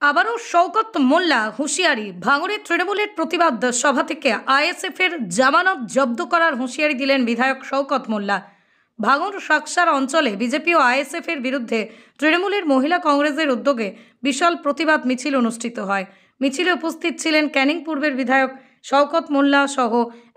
আবারও শওকত মোল্লা হুঁশিয়ারি। ভাঙড়ের তৃণমূলের প্রতিবাদ সভা থেকে আইএসএফের জামানত জব্দ করার হুঁশিয়ারি দিলেন বিধায়ক শওকত মোল্লা। ভাঙড় শাকসার অঞ্চলে বিজেপি ও আইএসএফের বিরুদ্ধে তৃণমূলের মহিলা কংগ্রেসের উদ্যোগে বিশাল প্রতিবাদ মিছিল অনুষ্ঠিত হয়। মিছিলে উপস্থিত ছিলেন ক্যানিং পূর্বের বিধায়ক শওকত মোল্লা সহ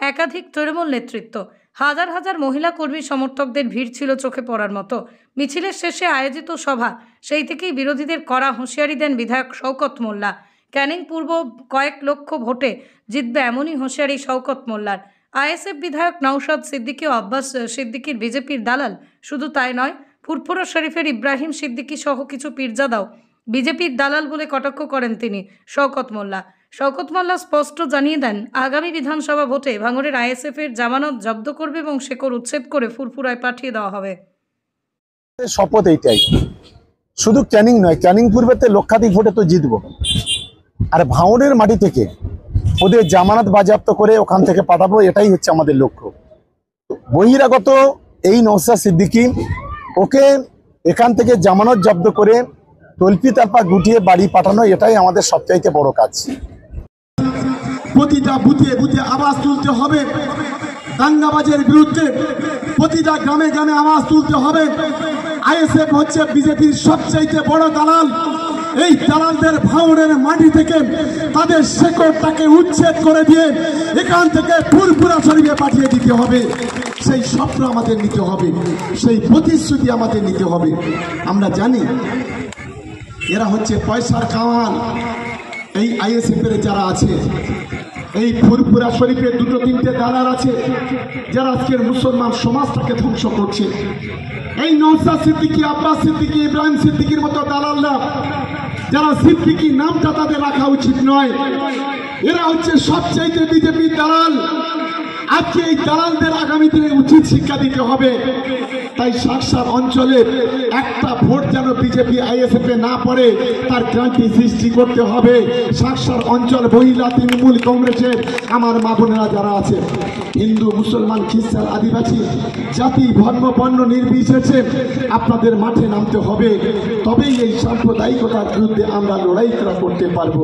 একাধিক তৃণমূল নেতৃত্ব। হাজার হাজার মহিলা কর্মী সমর্থকদের ভিড় ছিল চোখে পড়ার মতো। মিছিলের শেষে আয়োজিত সভা সেই থেকেই বিরোধীদের কড়া হুঁশিয়ারি দেন বিধায়ক শওকত মোল্লা। ক্যানিং পূর্ব কয়েক লক্ষ ভোটে জিতবে এমনই হুঁশিয়ারি শওকত মোল্লার। আইএসএফ বিধায়ক নওশাদ সিদ্দিকী ও আব্বাস সিদ্দিকীর বিজেপির দালাল। শুধু তাই নয়, ফুরফুরা শরীফের ইব্রাহিম সিদ্দিকী সহ কিছু পীরজাদাও বিজেপির দালাল বলে কটাক্ষ করেন তিনি শওকত মোল্লা। শওকত মোল্লা স্পষ্ট জানিয়ে দেন, আগামী বিধানসভা ভোটে ভাঙড়ের আইএসএফের জামানত জব্দ করবে এবং শেকড় উচ্ছেদ করে ফুরফুরায় পাঠিয়ে দেওয়া হবে। শপথ এইটাই, শুধু ক্যানিং নয়, ক্যানিং পূর্বেতে লক্ষাধিক ভোটে তো জিতবো। আর ভাঙড়ের মাটি থেকে ওদের জামানত বাজেয়াপ্ত করে ওখান থেকে পাঠাবো, এটাই হচ্ছে আমাদের লক্ষ্য। বহিরাগত এই নওশাদ সিদ্দিকী, ওকে এখান থেকে জামানত জব্দ করে তল্পি তালপা গুটিয়ে বাড়ি পাঠানো, এটাই আমাদের সবচাইতে বড় কাজ। প্রতিটা বুথে বুথে আওয়াজ তুলতে হবে দাঙ্গাবাজের বিরুদ্ধে, প্রতিটা গ্রামে গ্রামে আওয়াজ তুলতে হবে। আইএসএফ হচ্ছে বিজেপির সবচাইতে বড় দালাল। এই দালালদের ভাঙড়ের মাটি থেকে তাদের শেকড়টাকে উচ্ছেদ করে দিয়ে এখান থেকে ফুরফুরা শরীফে পাঠিয়ে দিতে হবে। সেই স্বপ্ন আমাদের নিতে হবে, সেই প্রতিশ্রুতি আমাদের নিতে হবে। আমরা জানি এরা হচ্ছে পয়সার কামাল। এই আইএসএফের যারা আছে, এই ফুরফুরা শরীফে দুটো তিনটে দালাল আছে যারা আজকের মুসলমান সমাজটাকে ধ্বংস করছে। এই নওশাদ সিদ্দিকী, আব্বাস সিদ্দিকী, ইব্রাহিম সিদ্দিকীর মতো দালালরা, যারা সিদ্দিকী নামটা তাদের রাখা উচিত নয়, এরা হচ্ছে সবচাইতে বিজেপির দালাল। আজকে এই দালালদের আগামী দিনে উচিত শিক্ষা দিতে হবে। তাই শাকসার অঞ্চলে একটা ভোট যেন বিজেপি আইএসএফ এ না পড়ে, তার ক্রান্তি সৃষ্টি করতে হবে। শাকসার অঞ্চল মহিলা তৃণমূল কংগ্রেসের আমার মা বোনেরা যারা আছে, হিন্দু মুসলমান খ্রিস্টান আদিবাসী জাতি ধর্ম বর্ণ নির্বিশেষে আপনাদের মাঠে নামতে হবে। তবেই এই সাম্প্রদায়িকতার বিরুদ্ধে আমরা লড়াই করতে পারবো।